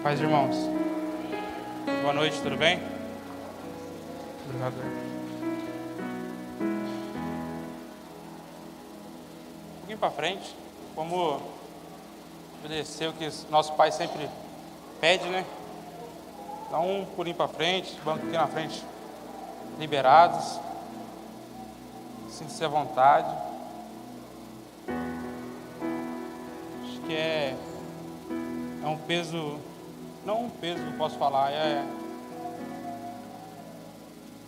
Paz, irmãos. Boa noite, tudo bem? Obrigado. Um pouquinho para frente, como obedecer o que nosso pai sempre pede, né? Dá um pulinho para frente, banco aqui na frente, liberados. Sinta-se à vontade. Acho que é um peso, não um peso, posso falar, é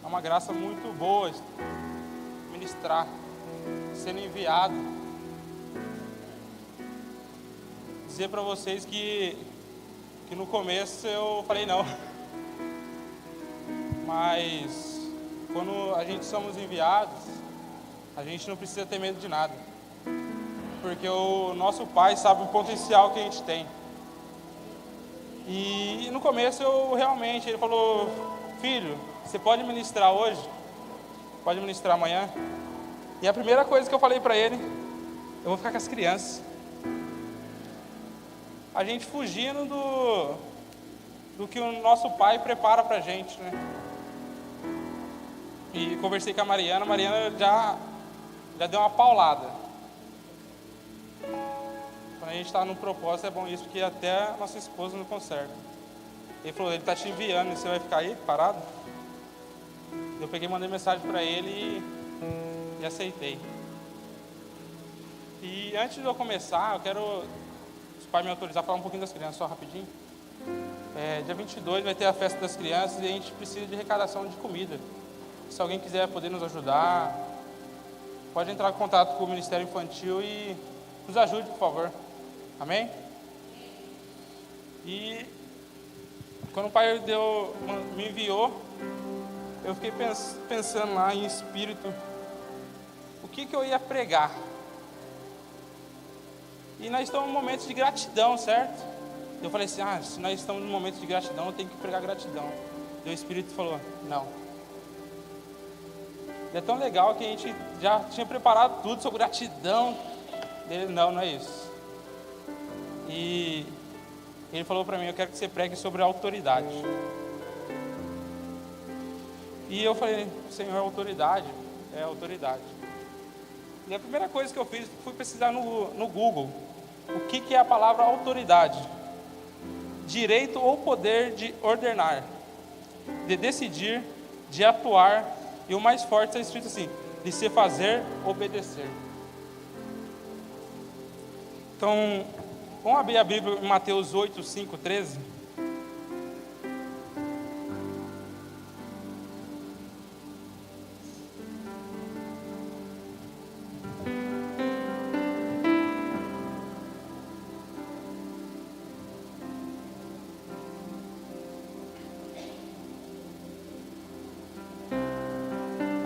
uma graça muito boa ministrar, sendo enviado. Dizer para vocês que no começo eu falei não, mas quando a gente somos enviados, a gente não precisa ter medo de nada, porque o nosso Pai sabe o potencial que a gente tem. E no começo ele falou: filho, você pode ministrar hoje? Pode ministrar amanhã? E a primeira coisa que eu falei para ele: eu vou ficar com as crianças. A gente fugindo do que o nosso pai prepara para a gente, né? E conversei com a Mariana já deu uma paulada. Quando a gente está no propósito é bom isso, porque até a nossa esposa não conserta. Ele falou: ele está te enviando, e você vai ficar aí parado? Eu peguei e mandei mensagem para ele e aceitei. E antes de eu começar, eu quero, se o pai me autorizar, falar um pouquinho das crianças, só rapidinho. Dia 22 vai ter a festa das crianças e a gente precisa de arrecadação de comida. Se alguém quiser poder nos ajudar, pode entrar em contato com o Ministério Infantil e nos ajude, por favor. Amém? E quando o pai me enviou, eu fiquei pensando lá em espírito, o que eu ia pregar. E nós estamos em momentos de gratidão, certo? Eu falei assim: se nós estamos em momentos de gratidão, eu tenho que pregar gratidão. E o Espírito falou: não. E é tão legal que a gente já tinha preparado tudo sobre gratidão. Ele: não é isso. E ele falou para mim: eu quero que você pregue sobre autoridade. E eu falei: Senhor, autoridade? É autoridade. E a primeira coisa que eu fiz foi pesquisar no Google o que é a palavra autoridade. Direito ou poder de ordenar, de decidir, de atuar, e o mais forte está escrito assim: de se fazer obedecer. Então, vamos abrir a Bíblia em Mateus 8, 5, 13.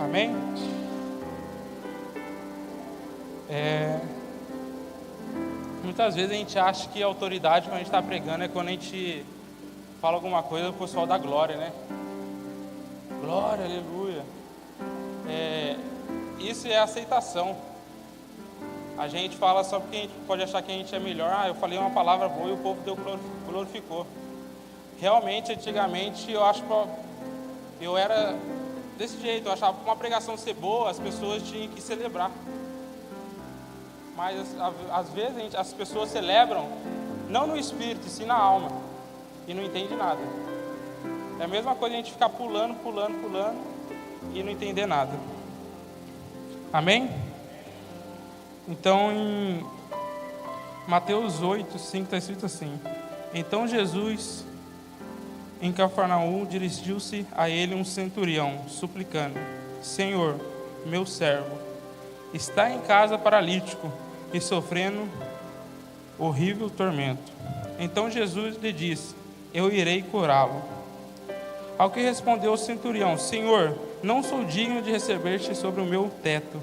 Amém? Muitas vezes a gente acha que a autoridade, quando a gente está pregando, é quando a gente fala alguma coisa, o pessoal dá glória, né? Glória, aleluia. Isso é aceitação. A gente fala só porque a gente pode achar que a gente é melhor. Eu falei uma palavra boa e o povo glorificou. Realmente, antigamente, eu era desse jeito. Eu achava que uma pregação ser boa, as pessoas tinham que celebrar. Mas às vezes as pessoas celebram não no espírito, sim na alma, e não entende nada. É a mesma coisa a gente ficar pulando e não entender nada. Amém? Então em Mateus 8, 5 está escrito assim: então Jesus, em Cafarnaum, dirigiu-se a ele um centurião, suplicando: Senhor, meu servo está em casa paralítico e sofrendo horrível tormento. Então Jesus lhe disse: eu irei curá-lo. Ao que respondeu o centurião: Senhor, não sou digno de receber-te sobre o meu teto,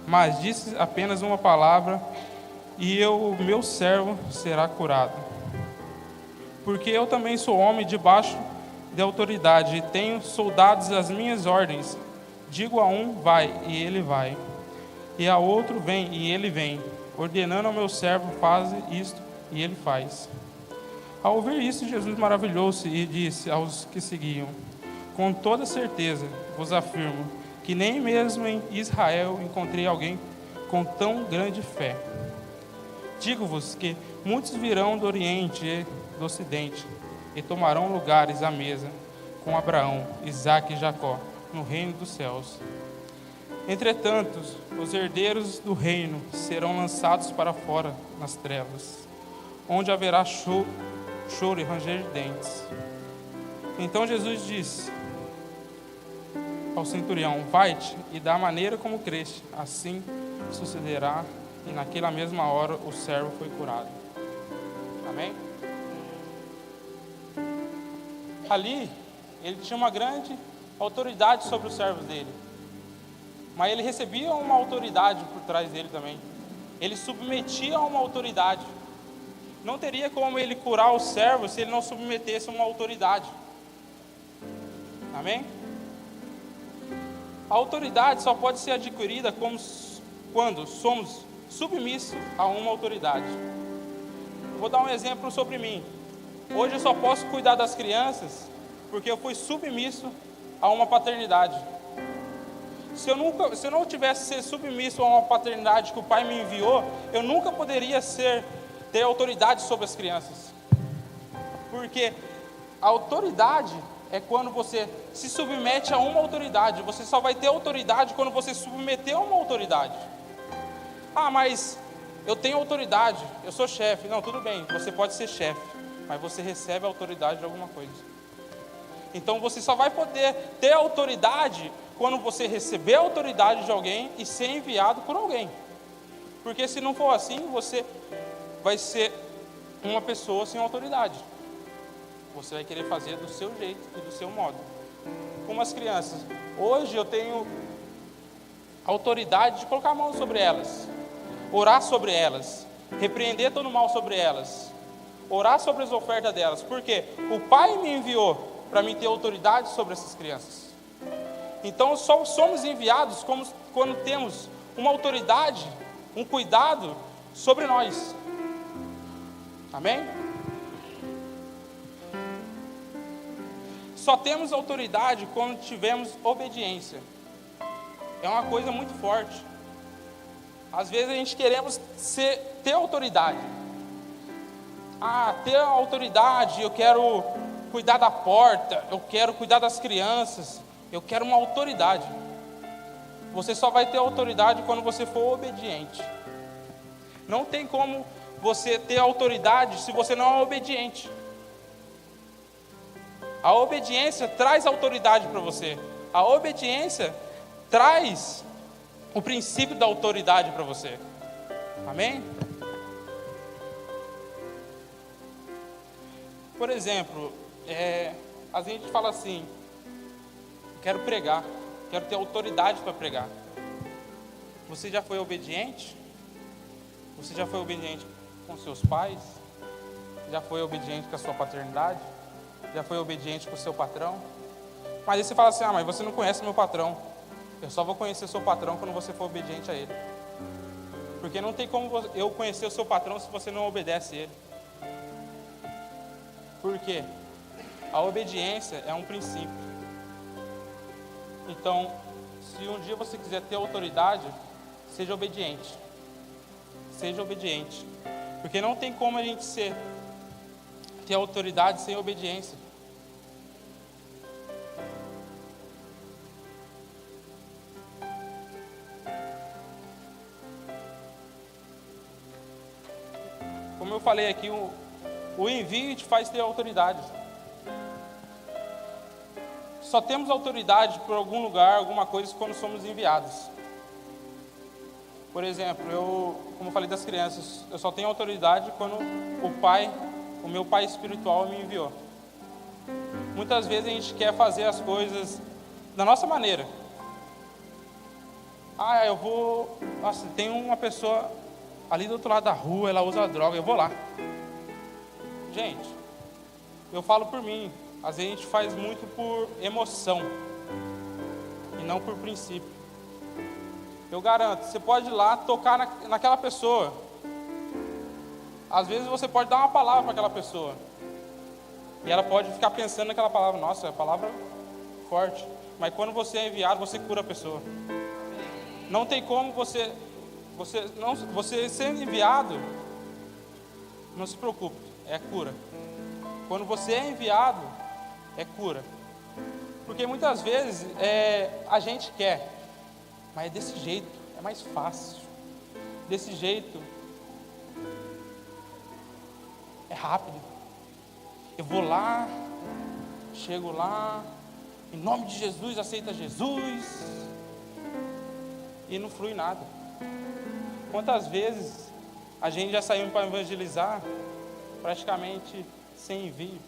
mas disse apenas uma palavra e o meu servo será curado. Porque eu também sou homem debaixo de autoridade e tenho soldados às minhas ordens. Digo a um: vai, e ele vai, e a outro: vem, e ele vem, ordenando ao meu servo: faz isto, e ele faz. Ao ouvir isso, Jesus maravilhou-se e disse aos que seguiam: com toda certeza vos afirmo que nem mesmo em Israel encontrei alguém com tão grande fé. Digo-vos que muitos virão do Oriente e do Ocidente e tomarão lugares à mesa com Abraão, Isaque e Jacó no reino dos céus. Entretanto, os herdeiros do reino serão lançados para fora nas trevas, onde haverá choro e ranger de dentes. Então Jesus disse ao centurião: vai-te e da maneira como creste, assim sucederá. E naquela mesma hora o servo foi curado. Amém? Ali, ele tinha uma grande autoridade sobre os servos dele. Mas ele recebia uma autoridade por trás dele também. Ele submetia a uma autoridade. Não teria como ele curar o servo se ele não submetesse a uma autoridade. Amém? A autoridade só pode ser adquirida quando somos submissos a uma autoridade. Eu vou dar um exemplo sobre mim. Hoje eu só posso cuidar das crianças porque eu fui submisso a uma paternidade. Se eu não tivesse sido submisso a uma paternidade que o Pai me enviou, eu nunca poderia ter autoridade sobre as crianças. Porque a autoridade é quando você se submete a uma autoridade. Você só vai ter autoridade quando você se submeter a uma autoridade. Ah, mas eu tenho autoridade, eu sou chefe. Não, tudo bem, você pode ser chefe, mas você recebe a autoridade de alguma coisa. Então você só vai poder ter autoridade quando você receber a autoridade de alguém e ser enviado por alguém. Porque se não for assim, você vai ser uma pessoa sem autoridade. Você vai querer fazer do seu jeito e do seu modo. Como as crianças. Hoje eu tenho autoridade de colocar a mão sobre elas, orar sobre elas, repreender todo o mal sobre elas, orar sobre as ofertas delas. Porque o Pai me enviou para mim ter autoridade sobre essas crianças. Então só somos enviados quando temos uma autoridade, um cuidado sobre nós. Amém? Só temos autoridade quando tivermos obediência. É uma coisa muito forte. Às vezes a gente queremos ter autoridade. Ter autoridade, eu quero cuidar da porta, eu quero cuidar das crianças, eu quero uma autoridade. Você só vai ter autoridade quando você for obediente. Não tem como você ter autoridade se você não é obediente. A obediência traz autoridade para você. A obediência traz o princípio da autoridade para você. Amém? Por exemplo, a gente fala assim: quero pregar, quero ter autoridade para pregar. Você já foi obediente? Você já foi obediente com seus pais? Já foi obediente com a sua paternidade? Já foi obediente com o seu patrão? Mas aí você fala assim: mas você não conhece meu patrão. Eu só vou conhecer o seu patrão quando você for obediente a ele. Porque não tem como eu conhecer o seu patrão se você não obedece a ele. Por quê? A obediência é um princípio. Então, se um dia você quiser ter autoridade, seja obediente. Seja obediente. Porque não tem como a gente ter autoridade sem obediência. Como eu falei aqui, o envio te faz ter autoridade. Só temos autoridade por algum lugar, alguma coisa, quando somos enviados. Por exemplo, como eu falei das crianças, eu só tenho autoridade quando o meu pai espiritual me enviou. Muitas vezes a gente quer fazer as coisas da nossa maneira. Tem uma pessoa ali do outro lado da rua, ela usa droga, eu vou lá. Gente, eu falo por mim, às vezes a gente faz muito por emoção e não por princípio. Eu garanto, você pode ir lá tocar naquela pessoa. Às vezes você pode dar uma palavra para aquela pessoa, E ela pode ficar pensando naquela palavra, nossa, é uma palavra forte. Mas quando você é enviado, você cura a pessoa. Não tem como você sendo enviado, não se preocupe, é cura. Quando você é enviado, é cura. Porque muitas vezes a gente quer, mas é desse jeito, é mais fácil. Desse jeito, é rápido. Eu vou lá, chego lá, em nome de Jesus, aceita Jesus, e não flui nada. Quantas vezes a gente já saiu para evangelizar, praticamente sem envio?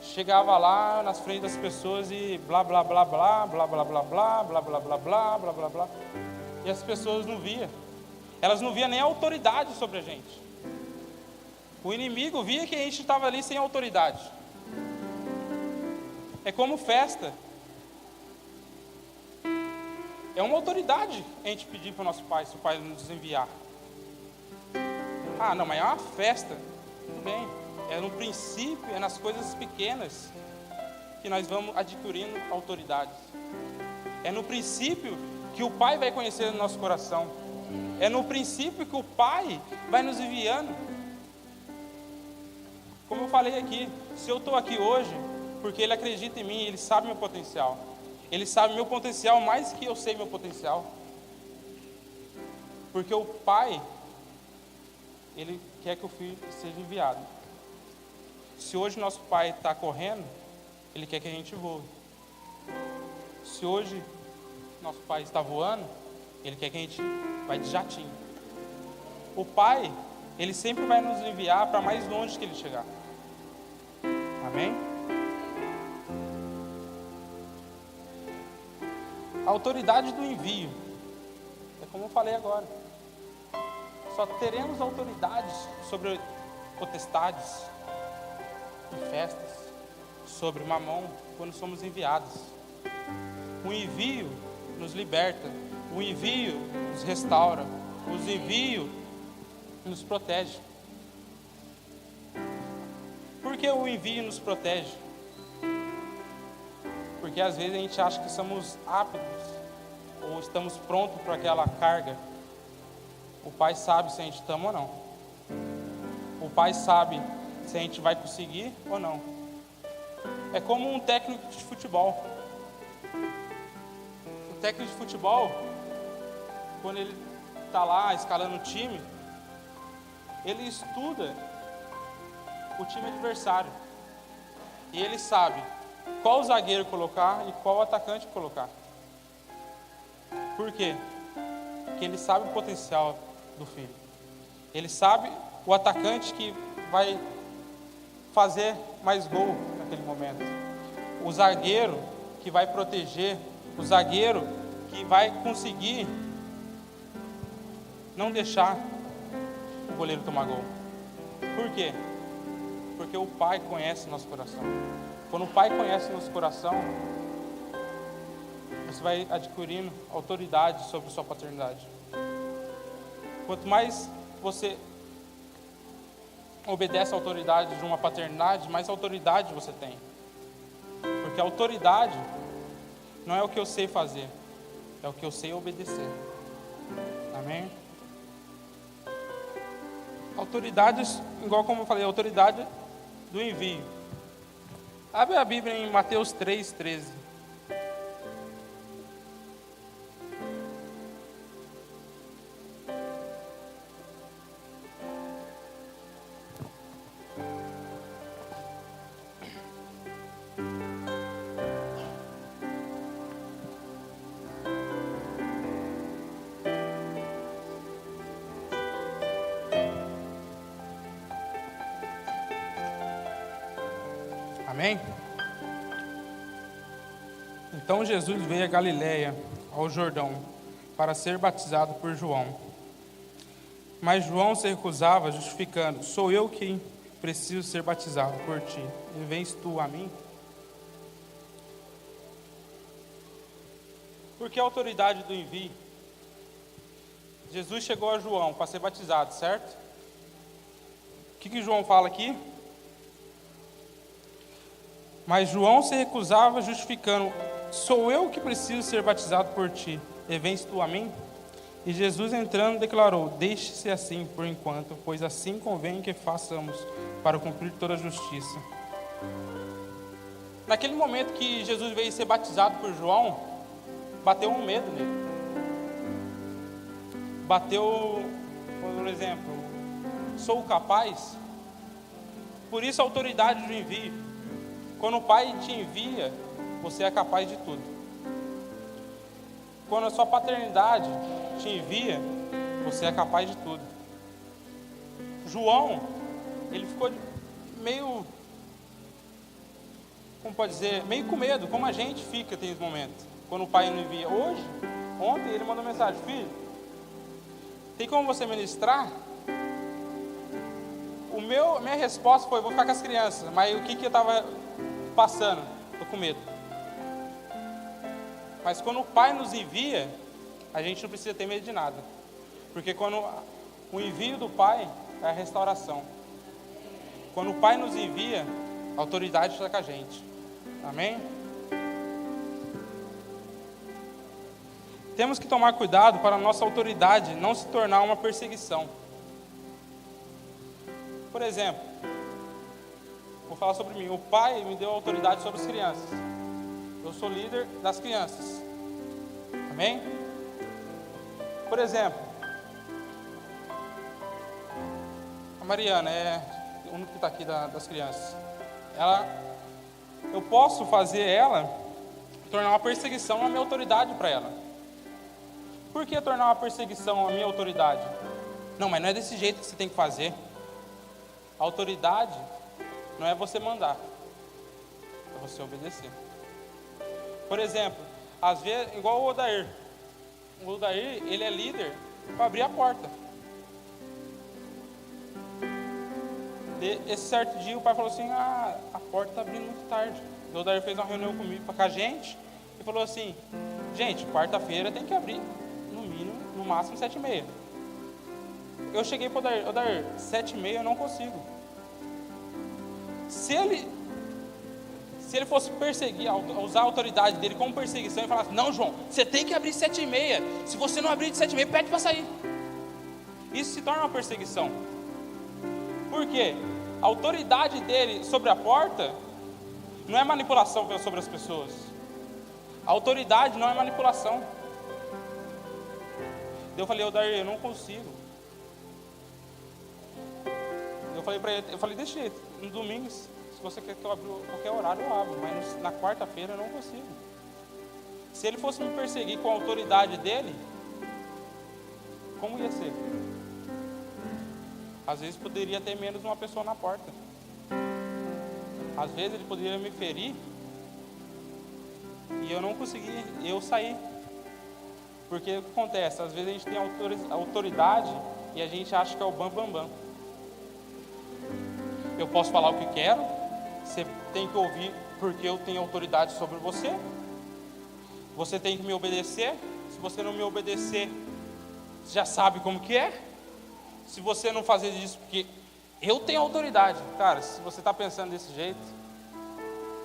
Chegava lá nas frente das pessoas e blá blá blá blá, blá blá blá blá, blá blá blá blá, blá blá blá, e as pessoas não viam. Elas não viam nem autoridade sobre a gente. O inimigo via que a gente estava ali sem autoridade. É como festa. É uma autoridade a gente pedir para o nosso pai, se o pai nos enviar. Ah, não, mas é uma festa. Tudo bem. É no princípio, é nas coisas pequenas que nós vamos adquirindo autoridade. É no princípio que o pai vai conhecer o nosso coração. É no princípio que o pai vai nos enviando. Como eu falei aqui, se eu estou aqui hoje, porque ele acredita em mim, ele sabe meu potencial. Ele sabe meu potencial mais que eu sei meu potencial. Porque o pai, ele quer que o filho seja enviado. Se hoje nosso pai está correndo, ele quer que a gente voe. Se hoje nosso pai está voando, ele quer que a gente vá de jatinho. O pai, ele sempre vai nos enviar para mais longe que ele chegar. Amém? A autoridade do envio, é como eu falei agora. Só teremos autoridades sobre potestades e festas, sobre mamão, quando somos enviados. O envio nos liberta, o envio nos restaura, o envio nos protege. Por que o envio nos protege? Porque às vezes a gente acha que somos aptos ou estamos prontos para aquela carga. O pai sabe se a gente estamos ou não. O pai sabe se a gente vai conseguir ou não. É como um técnico de futebol. O técnico de futebol, quando ele está lá escalando o time, ele estuda o time adversário. E ele sabe qual zagueiro colocar e qual atacante colocar. Por quê? Porque ele sabe o potencial do filho. Ele sabe o atacante que vai fazer mais gol naquele momento. O zagueiro que vai proteger. O zagueiro que vai conseguir não deixar o goleiro tomar gol. Por quê? Porque o pai conhece nosso coração. Quando o pai conhece nosso coração, você vai adquirindo autoridade sobre sua paternidade. Quanto mais você obedece à autoridade de uma paternidade, mais autoridade você tem. Porque a autoridade não é o que eu sei fazer, é o que eu sei obedecer. Amém? Autoridades, igual como eu falei, autoridade do envio. Abre a Bíblia em Mateus 3:13. Amém? Então Jesus veio a Galiléia, ao Jordão, para ser batizado por João. Mas João se recusava, justificando: sou eu quem preciso ser batizado por ti, e vens tu a mim? Por que a autoridade do envio? Jesus chegou a João para ser batizado, certo? O que João fala aqui? Mas João se recusava, justificando: sou eu que preciso ser batizado por ti, e vens tu a mim? E Jesus, entrando, declarou: deixe-se assim por enquanto, pois assim convém que façamos para cumprir toda a justiça. Naquele momento que Jesus veio ser batizado por João, bateu um medo nele. Bateu, por exemplo, sou capaz? Por isso a autoridade do envio. Quando o Pai te envia, você é capaz de tudo. Quando a sua paternidade te envia, você é capaz de tudo. João, ele ficou meio, como pode dizer, meio com medo, como a gente fica tem esse momento, quando o Pai não envia. Ontem ele mandou mensagem: filho, tem como você ministrar? Minha resposta foi: vou ficar com as crianças. Mas o que eu estava passando? Estou com medo. Mas quando o Pai nos envia, a gente não precisa ter medo de nada. Porque quando o envio do Pai é a restauração. Quando o Pai nos envia, a autoridade está com a gente. Amém? Temos que tomar cuidado para a nossa autoridade não se tornar uma perseguição. Por exemplo, vou falar sobre mim. O Pai me deu autoridade sobre as crianças. Eu sou líder das crianças. Amém? Por exemplo, a Mariana é o único que está aqui das crianças. Eu posso fazer ela tornar uma perseguição a minha autoridade para ela. Por que tornar uma perseguição a minha autoridade? Não, mas não é desse jeito que você tem que fazer. A autoridade não é você mandar, é você obedecer. Por exemplo, às vezes, igual o Odair. O Odair, ele é líder para abrir a porta. Esse certo dia o pai falou assim: a porta está abrindo muito tarde. O Odair fez uma reunião comigo, com a gente, e falou assim: gente, quarta-feira tem que abrir, no mínimo, no máximo 7h30. Eu cheguei para o Odair, 7h30 eu não consigo. Se ele fosse perseguir, usar a autoridade dele como perseguição, e falasse: não, João, você tem que abrir 7h30. Se você não abrir de 7h30, pede para sair. Isso se torna uma perseguição. Por quê? A autoridade dele sobre a porta não é manipulação sobre as pessoas. A autoridade não é manipulação. Eu falei: Odair, eu não consigo. Eu falei para ele: desse jeito, no domingo, se você quer que eu abra qualquer horário, eu abro, mas na quarta-feira eu não consigo. Se ele fosse me perseguir com a autoridade dele, como ia ser? Às vezes poderia ter menos uma pessoa na porta. Às vezes ele poderia me ferir e eu não consegui, eu sair. Porque o que acontece? Às vezes a gente tem autoridade e a gente acha que é o bam. Eu posso falar o que quero, você tem que ouvir porque eu tenho autoridade sobre você. Você tem que me obedecer. Se você não me obedecer, você já sabe como que é. Se você não fazer isso porque eu tenho autoridade. Cara, se você está pensando desse jeito,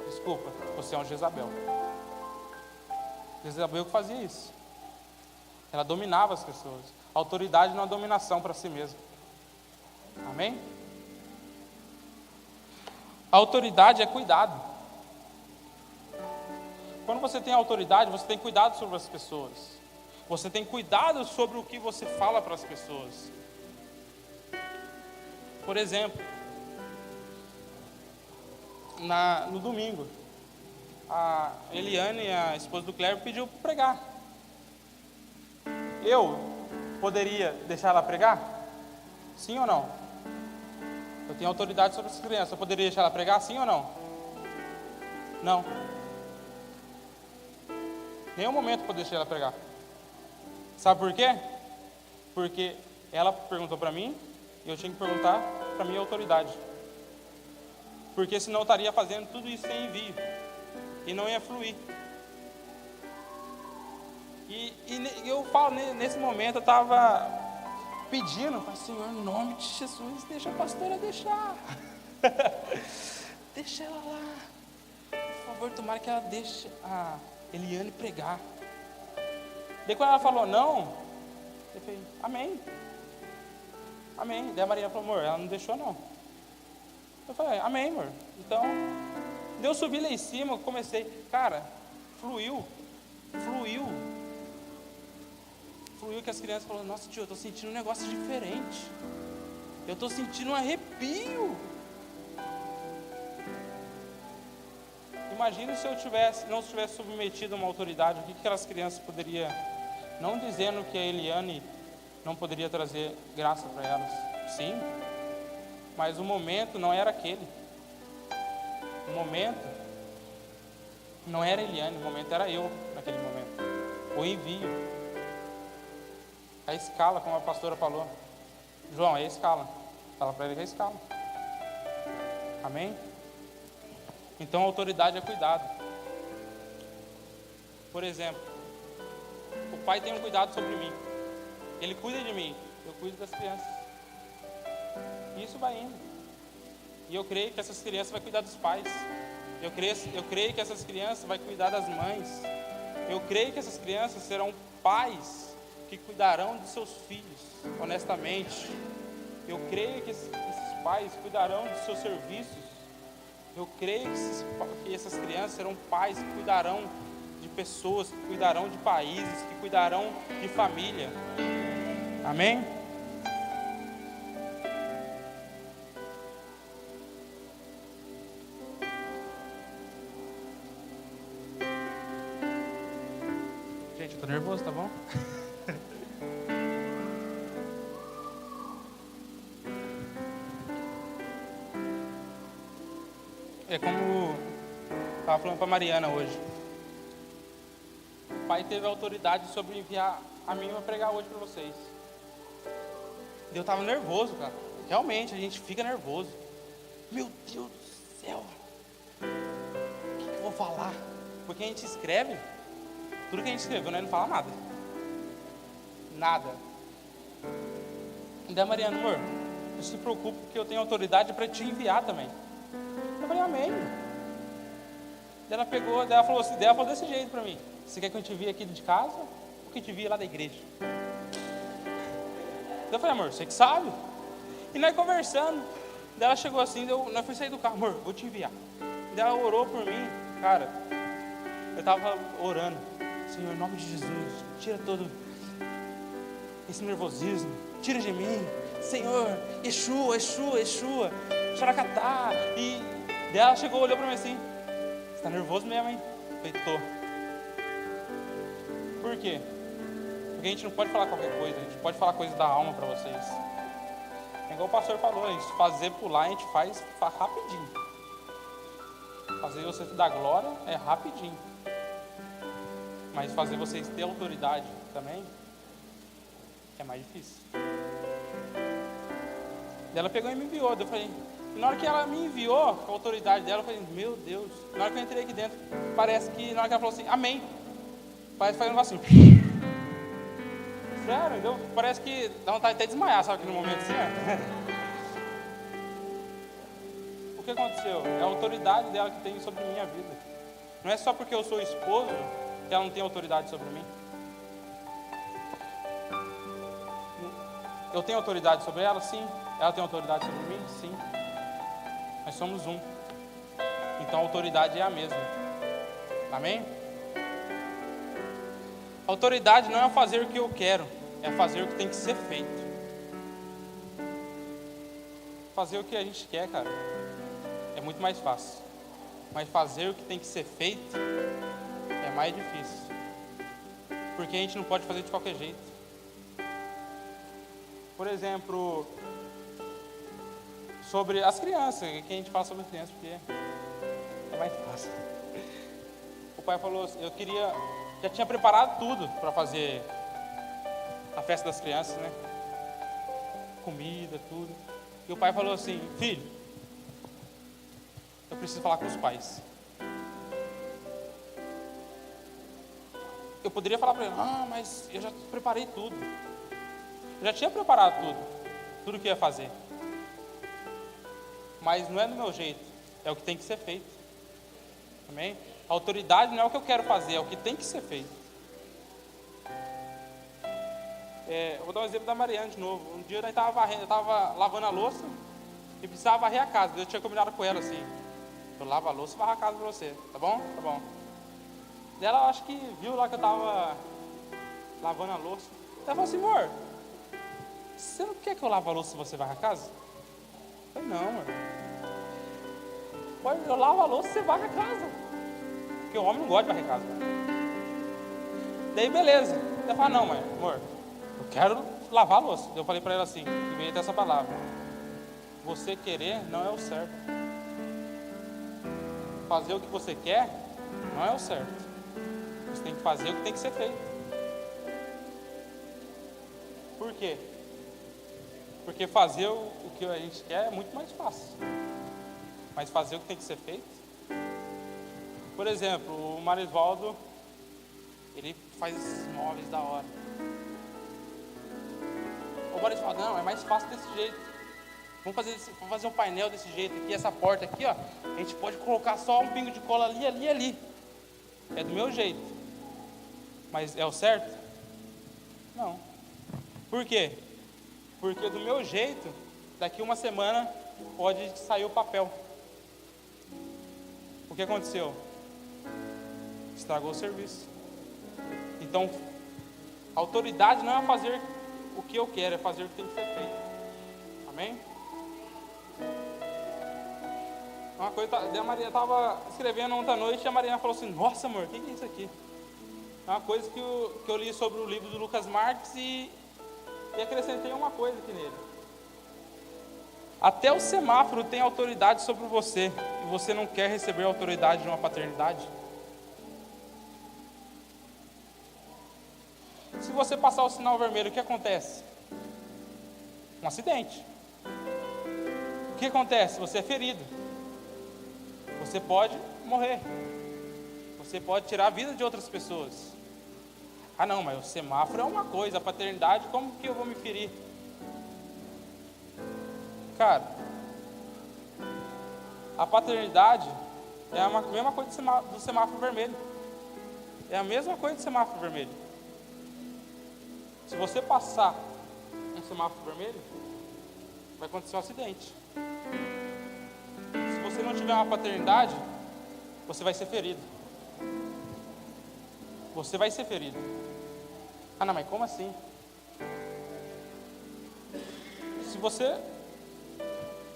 desculpa, você é um Jezabel. Jezabel que fazia isso. Ela dominava as pessoas. A autoridade não é dominação para si mesma. Amém? A autoridade é cuidado. Quando você tem autoridade, você tem cuidado sobre as pessoas. Você tem cuidado sobre o que você fala para as pessoas. Por exemplo, no domingo, a Eliane, a esposa do Cléber, pediu para pregar. Eu poderia deixar ela pregar? Sim ou não? Eu tenho autoridade sobre as crianças. Eu poderia deixar ela pregar? Sim ou não? Não. Nenhum momento eu poderia deixar ela pregar. Sabe por quê? Porque ela perguntou para mim e eu tinha que perguntar para a minha autoridade. Porque senão eu estaria fazendo tudo isso sem envio e não ia fluir. E eu falo, nesse momento eu estava pedindo, falei: Senhor, em nome de Jesus, deixa a pastora deixar. Deixa ela lá. favor, tomara que ela deixe a Eliane pregar. Daí quando ela falou não, eu falei, amém. Amém. Daí a Maria falou, amor, ela não deixou não. Eu falei, amém, amor. Então, daí eu subi lá em cima, comecei, cara, fluiu que as crianças falaram, nossa tio, eu estou sentindo um negócio diferente. Eu estou sentindo um arrepio. Imagina se eu não tivesse submetido a uma autoridade, o que aquelas crianças poderiam, não dizendo que a Eliane não poderia trazer graça para elas, sim, mas o momento não era aquele. O momento não era a Eliane, o momento era eu naquele momento. O envio, a escala, como a pastora falou. João, é a escala. Fala para ele que é a escala. Amém? Então a autoridade é cuidado. Por exemplo, o pai tem um cuidado sobre mim. Ele cuida de mim, eu cuido das crianças. E isso vai indo. E eu creio que essas crianças vão cuidar dos pais. Eu creio que essas crianças vão cuidar das mães. Eu creio que essas crianças serão pais que cuidarão de seus filhos, honestamente. Eu creio que esses pais cuidarão dos seus serviços. Eu creio que essas crianças serão pais que cuidarão de pessoas, que cuidarão de países, que cuidarão de família. Amém? Gente, eu tô nervoso, tá bom? É como eu estava falando para a Mariana hoje. O pai teve autoridade sobre enviar a mim para pregar hoje para vocês. Eu estava nervoso, cara. Realmente, a gente fica nervoso. Meu Deus do céu. O que eu vou falar? Porque a gente escreve. Tudo que a gente escreveu, né? Não fala nada. Nada. E daí, Mariana, amor, não se preocupe porque eu tenho autoridade para te enviar também. Eu falei, amém. Daí ela pegou, daí ela falou assim, daí ela falou desse jeito pra mim. Você quer que eu te envie aqui de casa ou que eu te envie lá da igreja? Daí eu falei, amor, você que sabe. E nós conversando, daí ela chegou assim, nós fomos sair do carro, amor, vou te enviar. Daí ela orou por mim, cara. Eu tava orando, Senhor, em nome de Jesus, tira todo esse nervosismo, tira de mim, Senhor, Yeshua, Yeshua, Yeshua, Xaracatá. E daí ela chegou, olhou pra mim assim, você tá nervoso mesmo, hein? Eu falei, tô. Por quê? Porque a gente não pode falar qualquer coisa, a gente pode falar coisa da alma pra vocês. É igual o pastor falou, a gente fazer pular, a gente faz rapidinho. Fazer você dar glória é rapidinho. Mas fazer vocês ter autoridade também é mais difícil. Daí ela pegou e me enviou. Eu falei, e na hora que ela me enviou com a autoridade dela, eu falei, meu Deus. Na hora que eu entrei aqui dentro, parece que na hora que ela falou assim, amém. Parece que faz um negócio assim. Sério, entendeu? Parece que dá vontade até de desmaiar, sabe, aquele momento assim, ó. O que aconteceu? É a autoridade dela que tem sobre a minha vida. Não é só porque eu sou esposo que ela não tem autoridade sobre mim. Eu tenho autoridade sobre ela? Sim. Ela tem autoridade sobre mim? Sim. Nós somos um. Então a autoridade é a mesma. Amém? A autoridade não é fazer o que eu quero, é fazer o que tem que ser feito. Fazer o que a gente quer, cara, é muito mais fácil. Mas fazer o que tem que ser feito é mais difícil. Porque a gente não pode fazer de qualquer jeito. Por exemplo, sobre as crianças, que a gente fala sobre as crianças, porque é mais fácil. O pai falou assim, já tinha preparado tudo para fazer a festa das crianças, né? Comida, tudo. E o pai falou assim, filho, eu preciso falar com os pais. Eu poderia falar para ele, mas eu já preparei tudo. Eu já tinha preparado tudo que ia fazer. Mas não é do meu jeito, é o que tem que ser feito. Amém? A autoridade não é o que eu quero fazer, é o que tem que ser feito. Eu vou dar um exemplo da Mariana de novo. Um dia eu estava lavando a louça e precisava varrer a casa. Eu tinha combinado com ela assim: eu lavo a louça e varro a casa para você, tá bom? Tá bom. E ela acho que viu lá que eu estava lavando a louça. Ela falou assim: amor, você não quer que eu lave a louça se você varra a casa? Eu falei: não, amor. Eu lavo a louça e você varre a casa. Porque o homem não gosta de varrer a casa. Daí beleza. Ela falou: não, mãe, amor, eu quero lavar a louça. Eu falei para ela assim, que veio até essa palavra: você querer não é o certo. Fazer o que você quer não é o certo. Você tem que fazer o que tem que ser feito. Por quê? Porque fazer o que a gente quer é muito mais fácil. Mas fazer o que tem que ser feito. Por exemplo, o Marisvaldo, ele faz esses móveis da hora. O Marisvaldo: não, é mais fácil desse jeito. Vamos fazer um painel desse jeito aqui. Essa porta aqui, ó, a gente pode colocar só um pingo de cola ali, ali, ali. É do meu jeito. Mas é o certo? Não. Por quê? Porque do meu jeito, daqui uma semana pode sair o papel. O que aconteceu? Estragou o serviço. Então, a autoridade não é fazer o que eu quero, é fazer o que tem que ser feito. Amém? Uma coisa, a Maria estava escrevendo ontem à noite e a Mariana falou assim: nossa, amor, o que é isso aqui? É uma coisa que eu li sobre o livro do Lucas Marques e acrescentei uma coisa aqui nele. Até o semáforo tem autoridade sobre você, e você não quer receber a autoridade de uma paternidade? Se você passar o sinal vermelho, o que acontece? Um acidente. O que acontece? Você é ferido. Você pode morrer. Você pode tirar a vida de outras pessoas. Ah não, mas o semáforo é uma coisa, a paternidade, como que eu vou me ferir? Cara, a paternidade é a mesma coisa do semáforo vermelho. É a mesma coisa do semáforo vermelho. Se você passar um semáforo vermelho, vai acontecer um acidente. Se você não tiver uma paternidade, você vai ser ferido. Você vai ser ferido. Ah não, mas como assim? Se você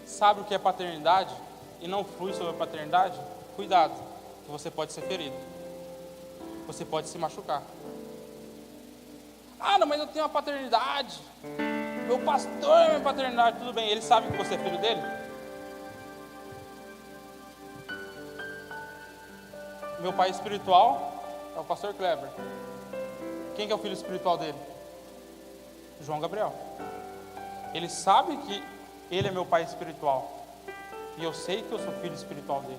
sabe o que é paternidade e não flui sobre a paternidade, cuidado, que você pode ser ferido. Você pode se machucar. Ah não, mas eu tenho uma paternidade. Meu pastor é minha paternidade. Tudo bem, ele sabe que você é filho dele? Meu pai espiritual é o pastor Kleber. Quem que é o filho espiritual dele? João Gabriel. Ele sabe que ele é meu pai espiritual. E eu sei que eu sou filho espiritual dele.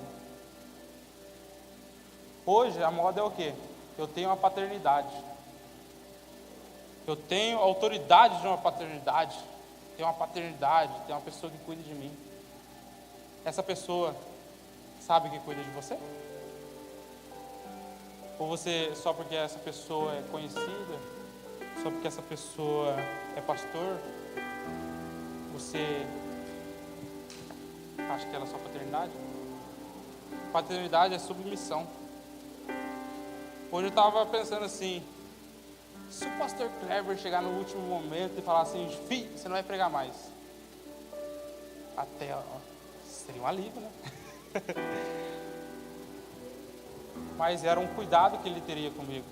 Hoje a moda é o quê? Eu tenho uma paternidade. Eu tenho autoridade de uma paternidade. Tenho uma paternidade, tenho uma pessoa que cuida de mim. Essa pessoa sabe que cuida de você? Ou você, só porque essa pessoa é conhecida, só porque essa pessoa é pastor, você acha que ela é sua paternidade? Paternidade é submissão. Hoje eu estava pensando assim: se o pastor Kleber chegar no último momento e falar assim: filho, você não vai pregar mais. Até, seria um alívio, né? Mas era um cuidado que ele teria comigo.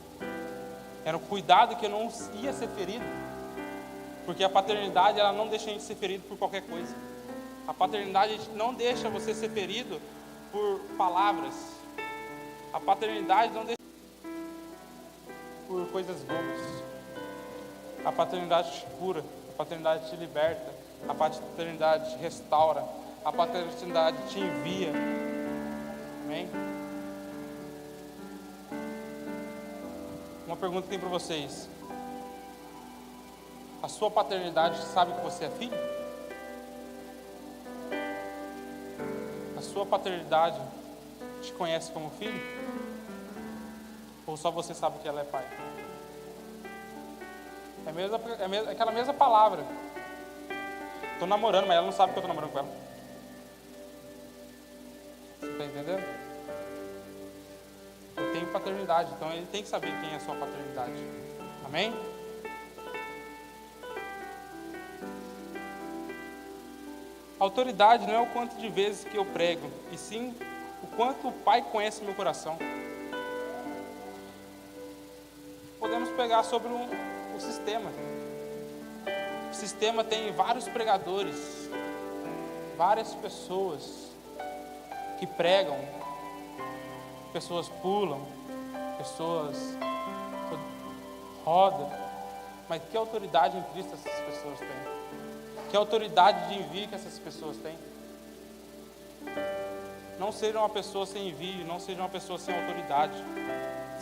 Era um cuidado que eu não ia ser ferido. Porque a paternidade, ela não deixa a gente ser ferido por qualquer coisa. A paternidade não deixa você ser ferido por palavras. A paternidade não deixa por coisas bobas. A paternidade te cura. A paternidade te liberta. A paternidade te restaura. A paternidade te envia. Amém? Uma pergunta que tem para vocês: a sua paternidade sabe que você é filho? A sua paternidade te conhece como filho? Ou só você sabe que ela é pai? É aquela mesma palavra. Estou namorando, mas ela não sabe que eu estou namorando com ela. Você está entendendo? Eu tenho paternidade, então ele tem que saber quem é a sua paternidade. Amém? Autoridade não é o quanto de vezes que eu prego, e sim o quanto o Pai conhece meu coração. Podemos pegar sobre o sistema. O sistema tem vários pregadores, várias pessoas que pregam, pessoas pulam, pessoas rodam, mas que autoridade em Cristo essas pessoas têm? Que autoridade de envio que essas pessoas têm? Não seja uma pessoa sem envio, não seja uma pessoa sem autoridade.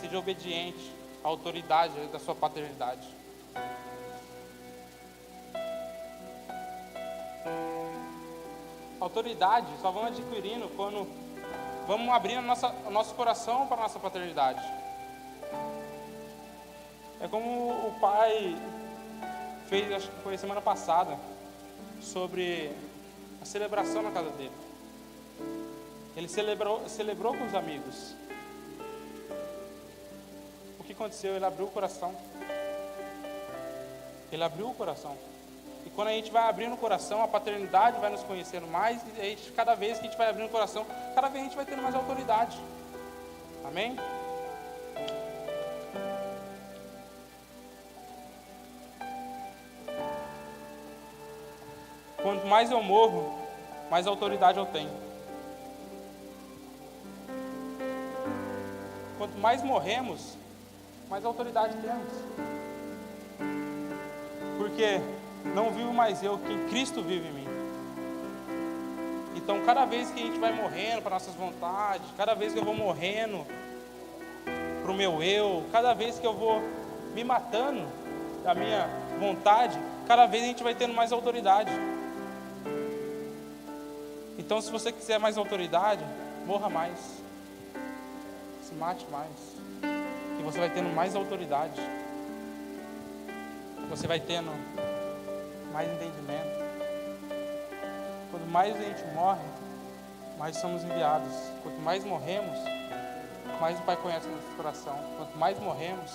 Seja obediente à autoridade da sua paternidade. Autoridade só vamos adquirindo quando vamos abrindo o nosso coração para a nossa paternidade. É como o pai fez, acho que foi semana passada, sobre a celebração na casa dele. Ele celebrou com os amigos. O que aconteceu? Ele abriu o coração. Ele abriu o coração. E quando a gente vai abrindo o coração, a paternidade vai nos conhecendo mais. E cada vez que a gente vai abrindo o coração, cada vez a gente vai tendo mais autoridade. Amém? Quanto mais eu morro, mais autoridade eu tenho. Quanto mais morremos, mais autoridade temos. Porque não vivo mais eu, quem Cristo vive em mim. Então, cada vez que a gente vai morrendo para nossas vontades, cada vez que eu vou morrendo para o meu eu, cada vez que eu vou me matando da minha vontade, cada vez a gente vai tendo mais autoridade. Então, se você quiser mais autoridade, morra mais, se mate mais, e você vai tendo mais autoridade, você vai tendo mais entendimento. Quanto mais a gente morre, mais somos enviados. Quanto mais morremos, mais o Pai conhece o nosso coração. Quanto mais morremos,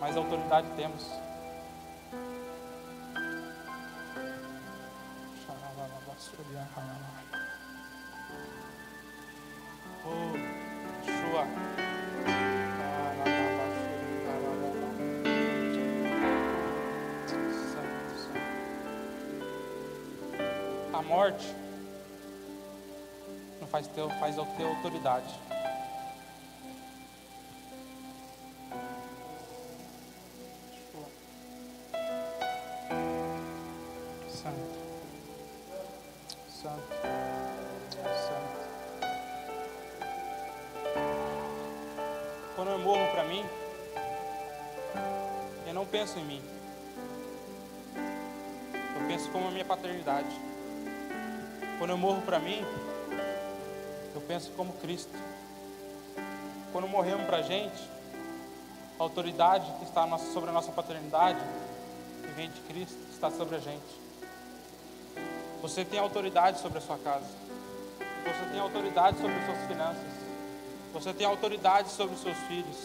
mais autoridade temos. Oh, Shua. A morte não faz eu ter autoridade. Santo. Quando eu morro para mim, eu não penso em mim. Eu penso como a minha paternidade. Quando eu morro para mim, eu penso como Cristo. Quando morremos para a gente, a autoridade que está sobre a nossa paternidade, que vem de Cristo, está sobre a gente. Você tem autoridade sobre a sua casa. Você tem autoridade sobre as suas finanças. Você tem autoridade sobre os seus filhos.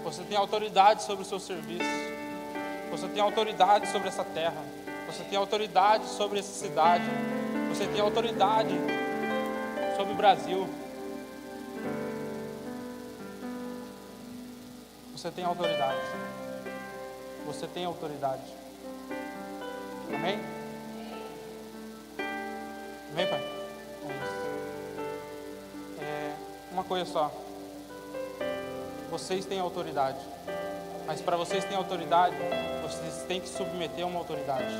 Você tem autoridade sobre o seu serviço. Você tem autoridade sobre essa terra. Você tem autoridade sobre essa cidade. Você tem autoridade sobre o Brasil. Você tem autoridade. Você tem autoridade. Amém? Amém, Pai? Uma coisa só. Vocês têm autoridade. Mas para vocês terem autoridade, vocês têm que submeter a uma autoridade.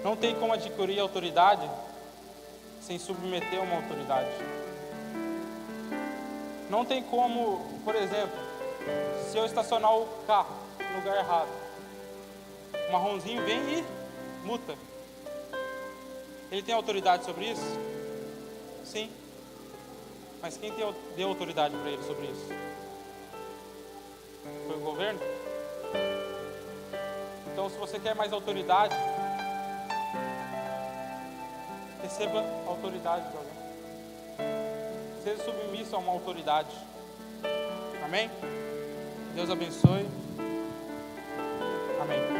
Não tem como adquirir autoridade sem submeter a uma autoridade. Não tem como, por exemplo, se eu estacionar o carro no lugar errado, o marronzinho vem e multa. Ele tem autoridade sobre isso? Sim. Mas quem deu autoridade para ele sobre isso? Foi o governo? Então, se você quer mais autoridade, receba a autoridade de alguém. Seja submisso a uma autoridade. Amém? Deus abençoe. Amém.